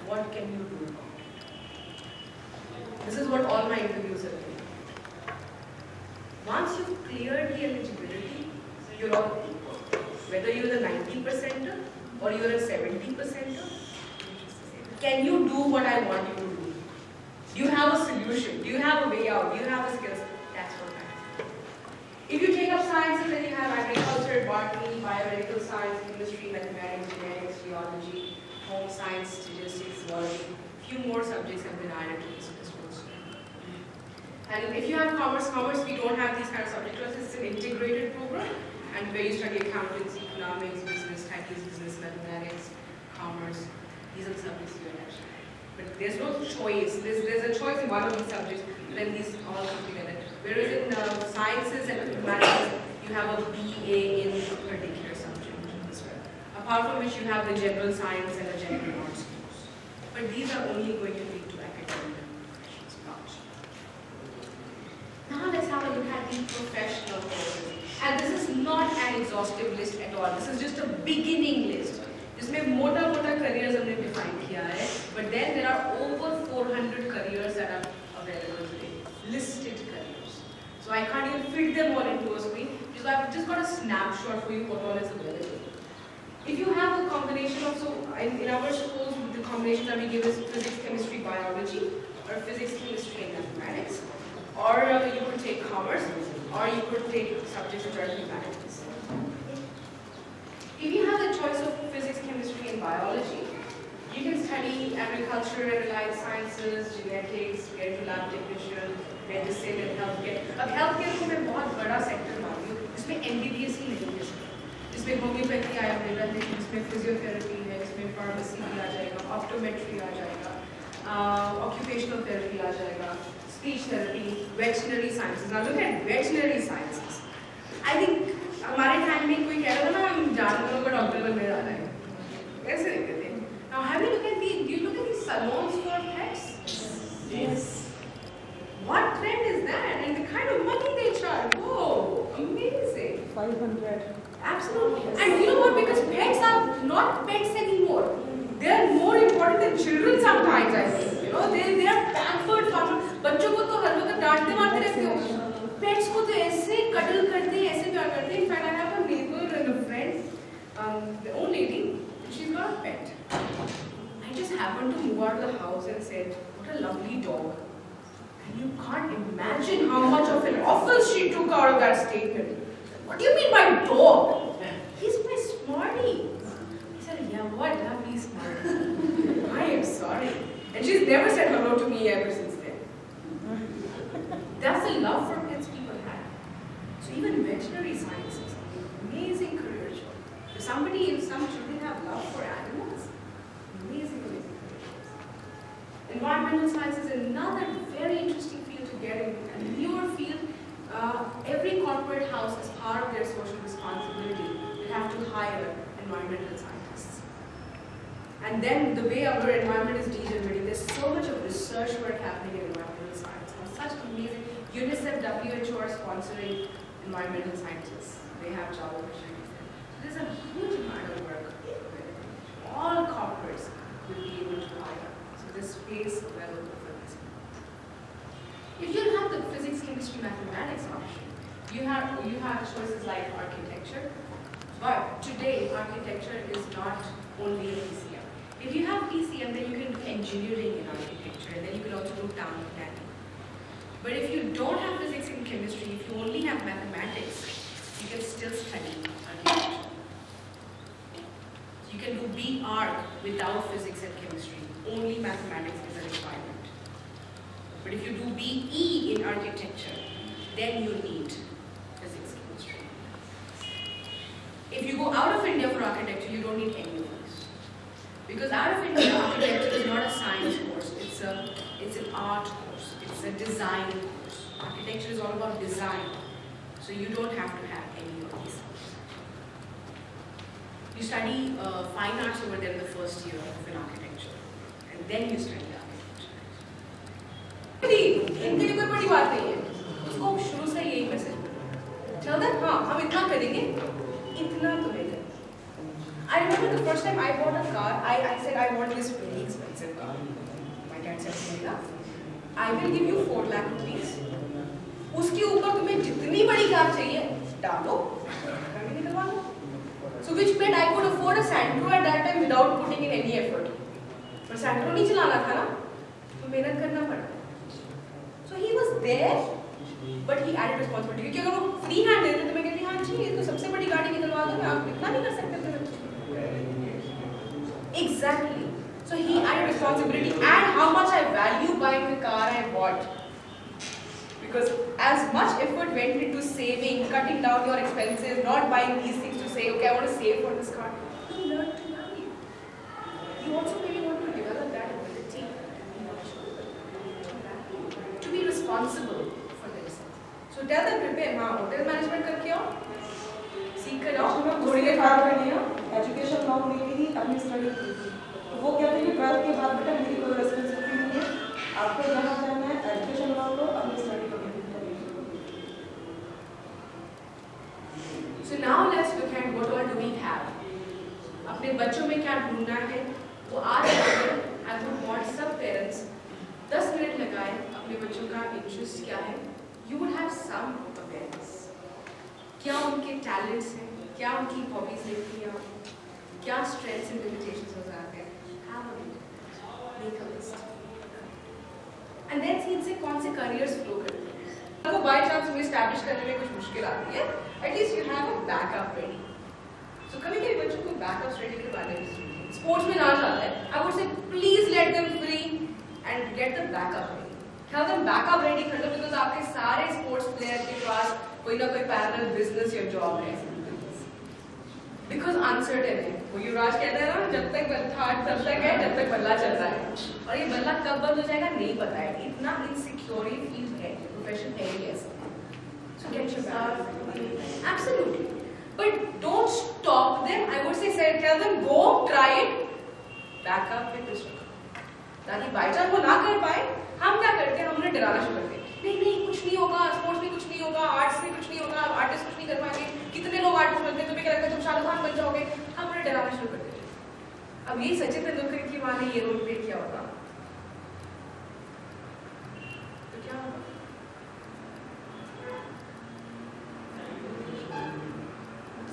what can you do about it? This is what all my interviews have been. Once you've cleared the eligibility, you're all equal. Whether you're the 90%er or you're a 70%er, can you do what I want you to do? Do you have a solution? Do you have a way out? Do you have a skills? That's what matters. If you take up sciences, then you have agriculture, botany, biomedical science, chemistry, mathematics, genetics, geology, home science, statistics, zoology. Few more subjects have been added to this list also. And if you have commerce, we don't have these kind of subjects. It's an integrated program, and where you study accountancy, economics, business, studies, business, mathematics, commerce. These are the subjects you are actually. But there's no choice. There's a choice in one of these subjects, then these all come together. Whereas in sciences and mathematics, you have a BA in a particular subject as well. Apart from which you have the general science and the general arts course. But these are only going to lead to academic professions. Now let's have a look at the professional courses. And this is not an exhaustive list at all. This is just a beginning list. इसमें मोटा-मोटा careers हमने define किया है, but then there are over 400 careers that are available today, listed careers. So I can't even fit them all into a screen, because I've just got a snapshot for you what all is available. If you have a combination of, so in our schools, the combination that we give is physics, chemistry, biology, or physics, chemistry, and mathematics, or you could take commerce, or you could take subjects which are humanities. If you have the choice of physics, chemistry, and biology, you can study agriculture and allied sciences, genetics, get into lab technician, medicine, and healthcare. अब healthcare को मैं बहुत बड़ा sector मानती हूँ, जिसमें MBBS ही नहीं है, जिसमें homeopathy आया है, जिसमें physiotherapy है, जिसमें pharmacy भी आ जाएगा, optometry आ जाएगा, occupational therapy आ जाएगा, speech therapy, veterinary sciences. Now look at veterinary sciences. I think हमारे टाइम में कोई कह रहा था ना हम जानवरों का डॉक्टर बनने जा रहे हैं, कैसे देखते थे? Now have you look at the, do you look at the salons for pets? Yes. What trend is that? And the kind of money they charge? Whoa, amazing. 500. Absolutely. And you know what? Because pets are not pets anymore. They are more important than children sometimes. I think. You know, they are pampered. बच्चों को तो हर वक्त डांटते मारते रहते हो. Pets को तो ऐसे cuddle करते हैं, ऐसे प्यार करते हैं. In fact, I have a neighbor and a friend, the old lady, she's got a pet. I just happened to move out of the house and said, "What a lovely dog." And you can't imagine how much of an offense she took out of that statement. What do you mean by dog? He's my Smarty. I said, "Yeah, what lovely Smarty." I am sorry. And she's never said hello to me ever since then. That's the love for pets people have. So even veterinary sciences, amazing career choice. If some children have love for animals, amazing career choice. Environmental science is another very interesting field to get into. A newer field, every corporate house, as part of their social responsibility, they have to hire environmental scientists. And then the way our environment is degenerating, there's so much of research work happening in environmental science. Such amazing. UNICEF, WHO are sponsoring environmental scientists. They have job opportunities. There's a huge amount of work. All corporates will be able to hire. So this space available for this. If you have the physics, chemistry, mathematics option, you have choices like architecture. But today, architecture is not only a PCM. If you have PCM, then you can do engineering in architecture, and then you can also do town planning. But if you don't have physics and chemistry, if you only have mathematics, you can still study architecture. You can do B.Arch without physics and chemistry. Only mathematics is a requirement. But if you do BE in architecture, then you need physics and chemistry. If you go out of India for architecture, you don't need any of these. Because out of India, architecture is not a science course, it's an art course, it's a design course. Architecture is all about design, so you don't have to have any of these things. You study fine arts over there in the first year of an architecture, and then you study architecture. इनके लिए कोई बड़ी बात नहीं है, उसको शुरू से यही मैसेज चलता है, हाँ हम इतना करेंगे, इतना तुम्हें करना। I remember the first time I bought a car, I said I want this really expensive car. My dad said to me, I will give you 4 lakh rupees. उसके ऊपर तुम्हें जितनी बड़ी कार चाहिए डालो, कार भी निकलवा लो. So which meant I could afford a Santro at that time without putting in any effort. पर Santro नहीं चलाना था ना, तो मेहनत करना पड़ा. So he was there, but he added responsibility. क्योंकि अगर वो free hand देते तो मैं कहती हाँ जी ये तो सबसे बड़ी गाड़ी निकलवा दो, मैं आप इतना नहीं कर सकते थे. Exactly. So he added responsibility and how much I value buying the car I bought. Because as much effort went into saving, cutting down your expenses, not buying these things to say, okay, I want to save for this car. You learn to value. You also maybe want to develop that ability to be responsible for themselves. So tell them prepare, हाँ hotel management करके आओ, सीख कर आओ, थोड़ी देर बाद करनी है, एजुकेशन लॉ में भी अपनी स्टडी की थी, तो वो कहते हैं कि 12th के बाद बेटा मेरी कोई रेस्पॉन्सिबिलिटी नहीं है, आपको जहाँ जाना है एजुकेशन लॉ लो, अपनी स्टडी करो. So now let's look at what all do we have. अपने बच्चों में क्या ढूंढना है, वो आज I would want सब parents 10 मिनट लगाए अपने बच्चों का इंटरेस्ट क्या है. You would have some awareness. क्या उनके टैलेंट्स हैं, क्या उनकी हॉबीज रहती हैं, क्या स्ट्रेंथ्स एंड लिमिटेशंस हो जाते हैं. Have a look, make a list. And then see इनसे कौन से careers flow करते हैं. आपको by chance में establish करने में कुछ मुश्किल आती है, at least you have a backup ready. So कभी-कभी बच्चों को backups ready करवाने में sports में ना जाता है, I would say please let them free and get the backup ready. Tell them backup ready कर दो because आपके सारे sports player के पास कोई ना कोई parallel business या job है. Because uncertain है. वो युवराज कहते हैं ना जब तक थाट तब तक है जब तक बल्ला चल रहा है. और ये बल्ला कब बंद हो जाएगा नहीं पता है. इतना insecure फील है. Profession है ही ऐसा. So get your backup. Absolutely. But don't stop them. I would say tell them go try it. Back up with this. ताकि by chance वो ना कर पाए, हम क्या करते हैं? हमने डराना शुरू करते हैं. नहीं कुछ नहीं होगा, स्पोर्ट्स में कुछ नहीं होगा, आर्ट्स में कुछ नहीं होगा, आर्टिस्ट कुछ नहीं कर पाएंगे. कितने लोग आर्टिस्ट बनते हैं, तुम्हें क्या लगता है तुम शाहरुख खान बन जाओगे? हमने डराना शुरू कर दिया. अब ये सचिन तेंदुलकर की माँ ने ये रोल प्ले किया होता तो क्या होगा?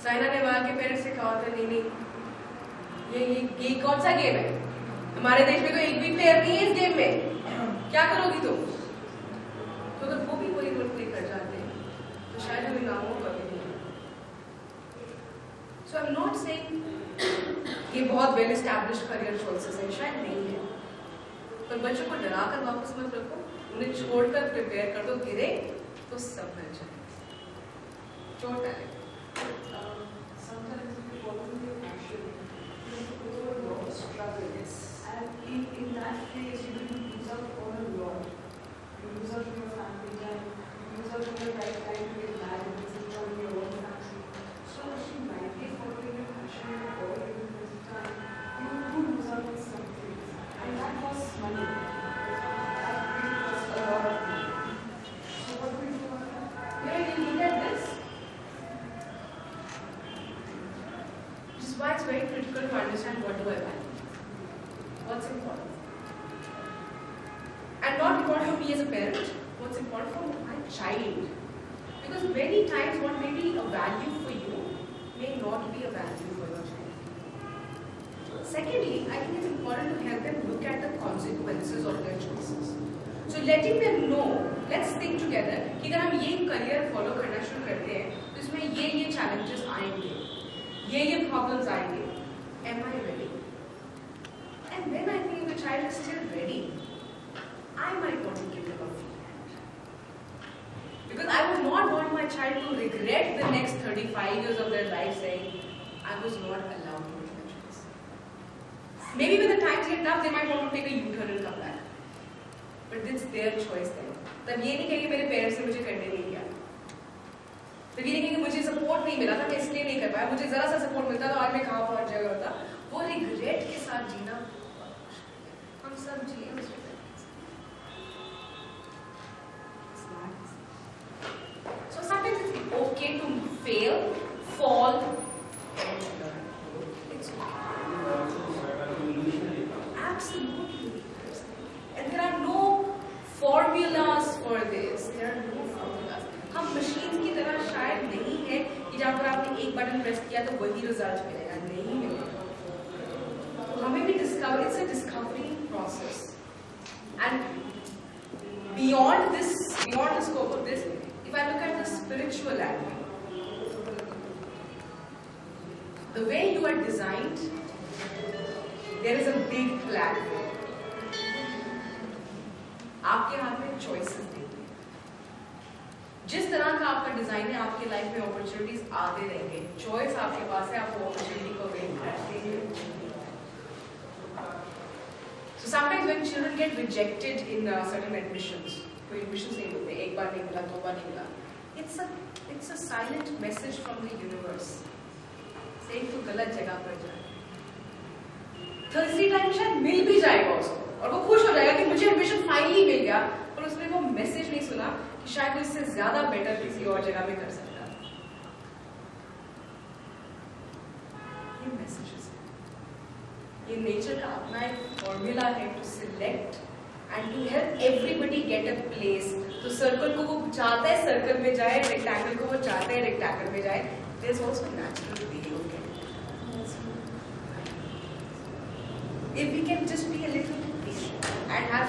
साइना नेहवाल के पेरेंट्स से कहा होता नहीं ये कौन सा गेम है? हमारे देश में तो एक भी प्लेयर नहीं है इस गेम में, क्या करोगी तुम? तो अगर वो भी वही रोल प्ले कर जाते हैं तो शायद हमें नामों का भी नहीं. सो आई एम नॉट सेइंग ये बहुत वेल एस्टैब्लिश्ड करियर चॉइसेस हैं, शायद नहीं है, पर बच्चों को डरा कर वापस मत रखो, उन्हें छोड़कर प्रिपेयर कर दो. गिरे तो सब मिल जाए. चोट डाले in that case, you will lose out on a lot. You lose out on your family time, you lose out on your right time to get married, this is from your own family. So she might be following your passion and your goal in this time. You do lose out on some things. And that costs money. That really costs a lot of money. So what do we do about that? When you look at this, which is why it's very critical to understand what do I value. What's important? And not important for me as a parent, what's important for my child. Because many times what may be a value for you may not be a value for your child. Secondly, I think it's important to help them look at the consequences of their choices. So letting them know, let's think together कि अगर हम ये career follow करना शुरू करते हैं तो इसमें ये challenges आएंगे, ये problems आएंगे. Am I ready? And then I think if the child is still ready, I might want to give them a free hand. Because I would not want my child to regret the next 35 years of their life saying, I was not allowed to make a choice. Maybe when the times get tough, they might want to take a U-turn and come back. But it's their choice then. तब ये नहीं कहेंगे मेरे parents ने मुझे करने नहीं दिया. तब ये नहीं कहेंगे मुझे सपोर्ट नहीं मिला था, मैं इसलिए नहीं कर पाया. मुझे जरा सा सपोर्ट मिलता तो आज मैं कहाँ पहुँच जाएगा होता. वो रिग्रेट के साथ जीना हम सब जिए उस So sometimes it's okay to fail, fall, and learn. It's invest किया तो वही रिजल्ट मिलेगा, नहीं मिलेगा। तो हमें भी discover, it's a discovery process and beyond this, beyond the scope of this, if I look at the spiritual angle, the way you are designed, there is a big plan. आपके हाथ में choices देते हैं। जिस तरह का आपका design है, आपके लाइफ में अपॉर्चुनिटीज आते रहेंगे। चॉइस आपके पास है, आप वो अपॉर्चुनिटी को वेट करते हैं। So sometimes when children get rejected in certain admissions, कोई admissions नहीं मिलते, एक बार नहीं मिला, दो बार नहीं मिला, it's a silent message from the universe, saying तो गलत जगह पर जाए। तीसरी टाइम शायद मिल भी जाएगा उसको और वो खुश हो जाएगा कि मुझे एडमिशन फाइनली मिल गया, पर उसने वो मैसेज नहीं सुना कि शायद वो इससे ज्यादा बेटर किसी और जगह में कर सकता। ये मैसेजेस है, ये नेचर का अपना एक फॉर्मूला है to select and to help everybody get a place. तो सर्कल को वो चाहता है सर्कल में जाए, रेक्टेंगल को वो चाहता है रेक्टेंगल में जाए। There is also natural way you can, if we can just be a little bit patient and have